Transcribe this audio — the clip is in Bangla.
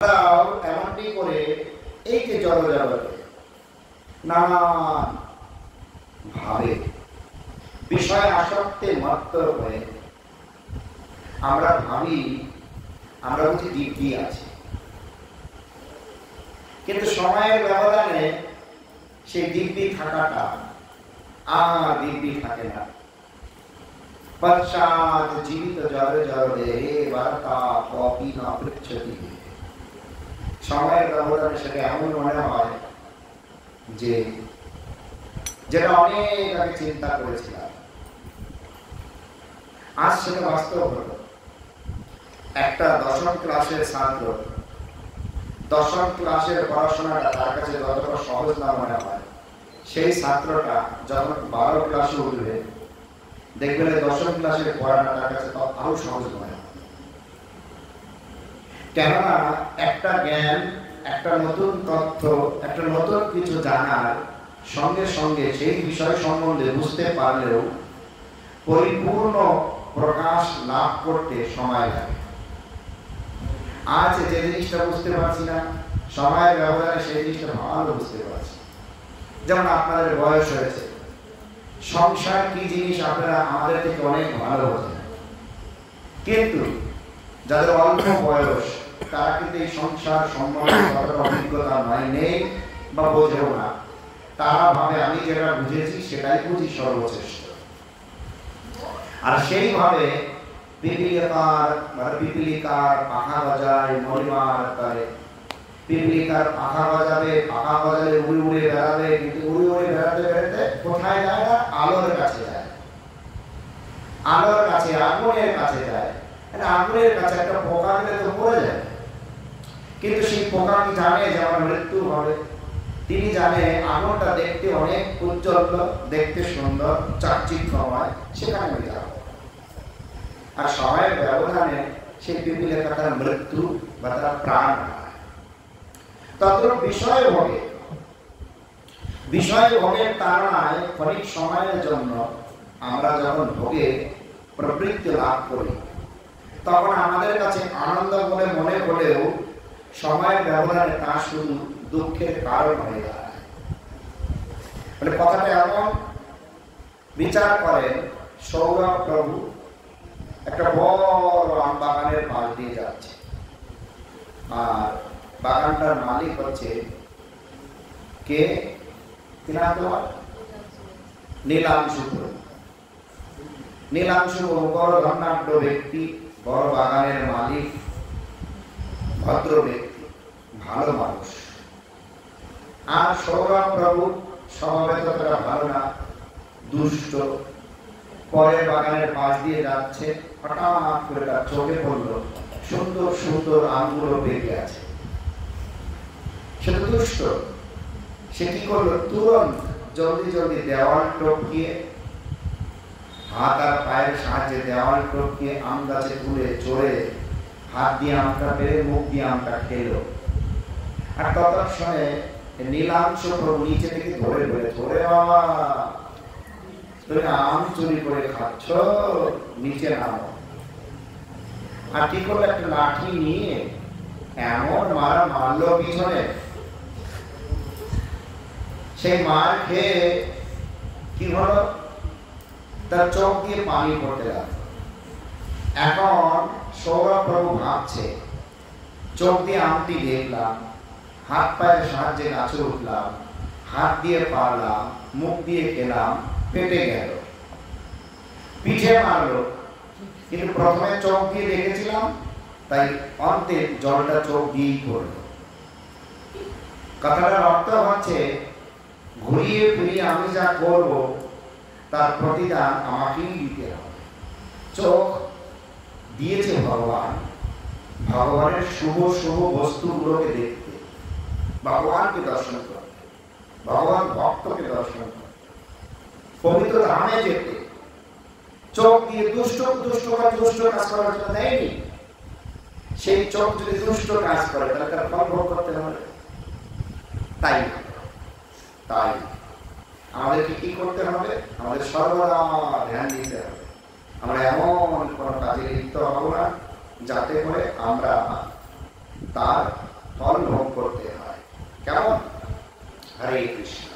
এমনটি করে এই যে জড়জগতে নানান ভাবে বিষয় আসক্তে মত্ত হয়ে আমরা ভাবি আমরা বুঝি দিব্যি আছি, কিন্তু সময়ের ব্যবধানে সেই দিব্যি থাকাটা আর দিব্যি থাকে না। পশ্চাৎ জীবিত জড় জড়ে বার্তা কপি না পৃচ্ছতি। সময়ের ব্যবধানে সেটা এমন মনে হয় যে যেটা অনেক আগে চিন্তা করেছিলাম আজ সেটা বাস্তব হলো। একটা দশম ক্লাসের ছাত্র দশম ক্লাসের পড়াশোনাটা তার কাছে যতটা সহজ না মনে হয়, সেই ছাত্রটা যখন 12 ক্লাসে উঠবে দেখবেন দশম ক্লাসের পড়াটা তার কাছে আরো সহজ মনে হয়। কেননা একটা জ্ঞান, একটা নতুন তথ্য, একটা নতুন কিছু জানার সঙ্গে সঙ্গে সেই বিষয় সম্বন্ধে বুঝতে পারলেও পরিপূর্ণ প্রকাশ লাভ করতে সময় লাগে। আজ যে জিনিসটা বুঝতে পারছি না, সময়ের ব্যবধানে সেই জিনিসটা ভালো বুঝতে পারছি। যেমন আপনাদের বয়স হয়েছে, সংসার কি জিনিস আপনারা আমাদের থেকে অনেক ভালো বোঝেন, কিন্তু যাদের অল্প বয়স তারা কিন্তু এই সংসার সম্বন্ধে কতটা অভিজ্ঞতা নেই বা বোঝেও না। তারা ভাবে আমি যেটা বুঝেছি সেটাই বুঝি সর্বশ্রেষ্ঠ। আর সেইভাবে পিপিলিকার পাখা বাজায় মরিমার করে, পিপিলিকার পাখা বাজাবে, পাখা বাজালে উড়ে উড়ে বেড়াবে, কিন্তু উড়ে উড়ে বেড়াতে বেড়াতে কোথায় যায় না? আলোর কাছে যায়, আলোর কাছে, আগুনের কাছে যায়। আগুনের কাছে একটা পোকা গেলে তো পড়ে যায়, কিন্তু সেই পোকা কি জানে যে আমার মৃত্যু হবে? তিনি জানে আগুনটা দেখতে অনেক উজ্জ্বল, দেখতে সুন্দর, চাকচিক্যময়, সেখানে আমি যাব। আর সময়ের ব্যবধানে সেই পিপিলিকাটার মৃত্যু বা তার প্রাণ হয়। তদ্রূপ বিষয় ভোগের তাড়নায় ক্ষণিক সময়ের জন্য আমরা যখন ভোগে প্রবৃত্তি লাভ করি, তখন আমাদের কাছে আনন্দ বলে মনে হলেও সময়ের ব্যবধানে তা শুধু দুঃখের কারণ হয়ে দাঁড়ায়। মানে কথাটা এমন, বিচার করেন সৌরভ প্রভু একটা বড় আম বাগানের পাশ দিয়ে যাচ্ছে, আর বাগানটার মালিক হচ্ছে কে? নীলাংশু। নীলাংশু বড় ধনাঢ্য ব্যক্তি, বড় বাগানের মালিক, ভদ্র ব্যক্তি, ভালো মানুষ। আর সৌরভ প্রভু স্বভাবে ততটা ভালো না, দুষ্ট। পরের বাগানের পাশ দিয়ে যাচ্ছে, হঠাৎ করে তার চোখে পড়লো সুন্দর সুন্দর আমগুলো পেকে আছে। সে তো দুষ্ট, সে কি করলো? তুরন্ত জলদি জলদি দেওয়াল টপকিয়ে, হাত আর পায়ের সাহায্যে দেওয়াল টপকিয়ে আম গাছে তুলে চড়ে হাত দিয়ে আমটা পেরে মুখ দিয়ে আমটা খেলো। আর ততক্ষণে নীলাংশ প্রভু নিচে থেকে ধরে বাবা তুমি আম চুরি করে খাচ্ছ, নিচে নামো। আর কি করলো? একটা লাঠি নিয়ে এমন মারলো পিছনে, সেই মার খেয়ে কি হলো? তার চোখ দিয়ে পানি পড়তে লাগলো। এখন সৌরভ প্রভু ভাবছে, চোখ দিয়ে আমটি দেখলাম, হাত পায়ের সাহায্যে গাছে উঠলাম, হাত দিয়ে পারলাম, মুখ দিয়ে খেলাম, পেটে গেল, পিঠে মারলো, কিন্তু প্রথমে চোখ দিয়ে দেখেছিলাম, তাই অন্তে জলটা চোখ দিয়েই পড়লো। কথাটার অর্থ হচ্ছে ঘুরিয়ে ফিরিয়ে আমি যা করব তার প্রতিদান আমাকেই দিতে হবে। চোখ দিয়েছে ভগবান, ভগবানের শুভ শুভ বস্তুগুলোকে দেখতে, ভগবানকে দর্শন করতে, ভগবান ভক্তকে দর্শন করতে, পবিত্র ধামে যেতে। চোখ দিয়ে দুষ্ট কাজ করার জন্য দেয়নি। সেই চোখ যদি দুষ্ট কাজ করে তাহলে তার ফল ভোগ করতে হবে। তাই আমাদেরকে কি করতে হবে? আমাদের সর্বদা ধ্যান দিতে হবে। আমরা এমন কোন কাজে লিপ্ত হব না যাতে করে আমরা তার ফল ভোগ করতে হয়। কেমন? হরে কৃষ্ণ।